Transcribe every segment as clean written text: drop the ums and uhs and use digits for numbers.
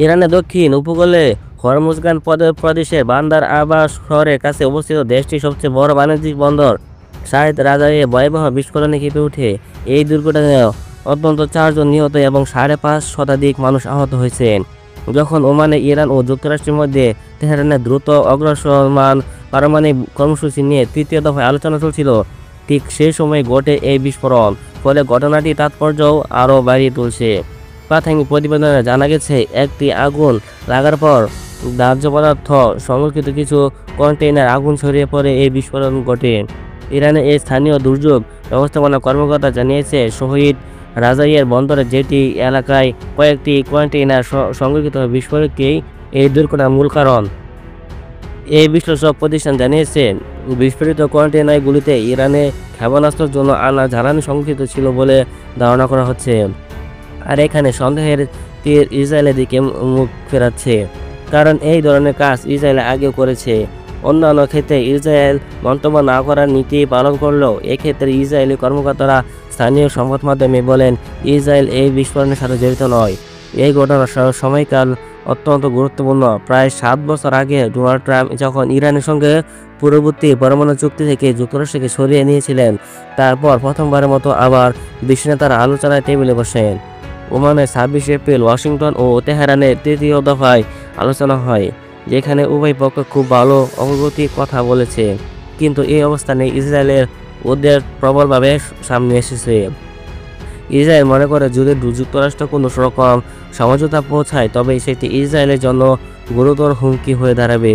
ইরানের দক্ষিণ উপকূলে হরমুজগান প্রদেশের বান্দার আবাস শহরের কাছে অবস্থিত দেশটির সবচেয়ে বড় বাণিজ্যিক বন্দর শাহেদ রাজায়ে ভয়াবহ বিস্ফোরণে কেঁপে ওঠে। এই দুর্ঘটনায় অন্তত 4 জন নিহত এবং 5.5 শতাধিক মানুষ আহত হয়েছেন। যখন ওমানে ইরান ও যুক্তরাষ্ট্রের মধ্যে তেহরানের দ্রুত অগ্রসরমান পারমাণবিক কর্মসূচি নিয়ে তৃতীয় দফায় আলোচনা চলছিল, ঠিক সেই সময় ঘটে এই বিস্ফোরণ। ফলে ঘটনাটি তাৎপর্যও আরও বাড়িয়ে তুলছে। প্রাথমিক প্রতিবেদনে জানা গেছে, একটি আগুন লাগার পর দাহ্য পদার্থ সংরক্ষিত কিছু কন্টেইনার আগুন ছড়িয়ে পড়ে এই বিস্ফোরণ ঘটে। ইরানের এই স্থানীয় দুর্যোগ ব্যবস্থাপনা কর্মকর্তা জানিয়েছে, শহীদ রাজাইয়ের বন্দরের জেটি এলাকায় কয়েকটি কন্টেইনার সংরক্ষিত বিস্ফোরণকেই এই দুর্ঘটনার মূল কারণ। এই বিশ্লেষক প্রতিষ্ঠান জানিয়েছে, বিস্ফোরিত কন্টেইনারগুলিতে ইরানে ক্ষেপণাস্ত্রের জন্য আনা জ্বালানি সংরক্ষিত ছিল বলে ধারণা করা হচ্ছে। আর এখানে সন্দেহের তীর ইসরায়েলের দিকে মুখ ফেরাচ্ছে, কারণ এই ধরনের কাজ ইসরায়েল আগেও করেছে। অন্যান্য ক্ষেত্রে ইসরায়েল মন্তব্য না করার নীতি পালন করলেও এক্ষেত্রে ইসরায়েলি কর্মকর্তারা স্থানীয় সংবাদ মাধ্যমে বলেন, ইসরায়েল এই বিস্ফোরণের সাথে জড়িত নয়। এই ঘটনার সময়কাল অত্যন্ত গুরুত্বপূর্ণ। প্রায় 7 বছর আগে ডোনাল্ড ট্রাম্প যখন ইরানের সঙ্গে পূর্ববর্তী পরমাণু চুক্তি থেকে যুক্তরাষ্ট্রকে সরিয়ে নিয়েছিলেন, তারপর প্রথমবারের মতো আবার বিশ্ব নেতারা আলোচনায় টেবিলে বসেন। ওমানে 26 এপ্রিল ওয়াশিংটন ও তেহরানের তৃতীয় দফায় আলোচনা হয়, যেখানে উভয় পক্ষ খুব ভালো অগ্রগতির কথা বলেছে। কিন্তু এই অবস্থানে ইসরায়েলের উদ্বেগ প্রবলভাবে সামনে এসেছে। ইসরায়েল মনে করে, যদি যুক্তরাষ্ট্র কোনো রকম সমঝোতা পৌঁছায় তবে সেটি ইসরায়েলের জন্য গুরুতর হুমকি হয়ে দাঁড়াবে।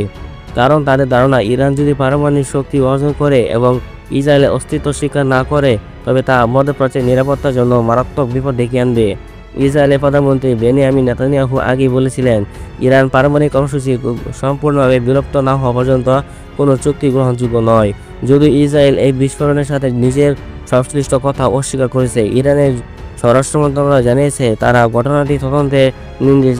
কারণ তাদের ধারণা, ইরান যদি পারমাণবিক শক্তি অর্জন করে এবং ইসরায়েলের অস্তিত্ব স্বীকার না করে, তবে তা মধ্যপ্রাচ্যের নিরাপত্তার জন্য মারাত্মক বিপদ ডেকে আনবে। ইসরায়েলের প্রধানমন্ত্রী বেনিয়ামিন নেতানিয়াহু আগেই বলেছিলেন, ইরান পারমাণবিক কর্মসূচি সম্পূর্ণভাবে বিলুপ্ত না হওয়া পর্যন্ত কোনো চুক্তি গ্রহণযোগ্য নয়। যদিও ইসরায়েল এই বিস্ফোরণের সাথে নিজের সংশ্লিষ্ট কথা অস্বীকার করেছে, ইরানের স্বরাষ্ট্র মন্ত্রণালয় জানিয়েছে তারা ঘটনাটি তদন্তের নির্দেশ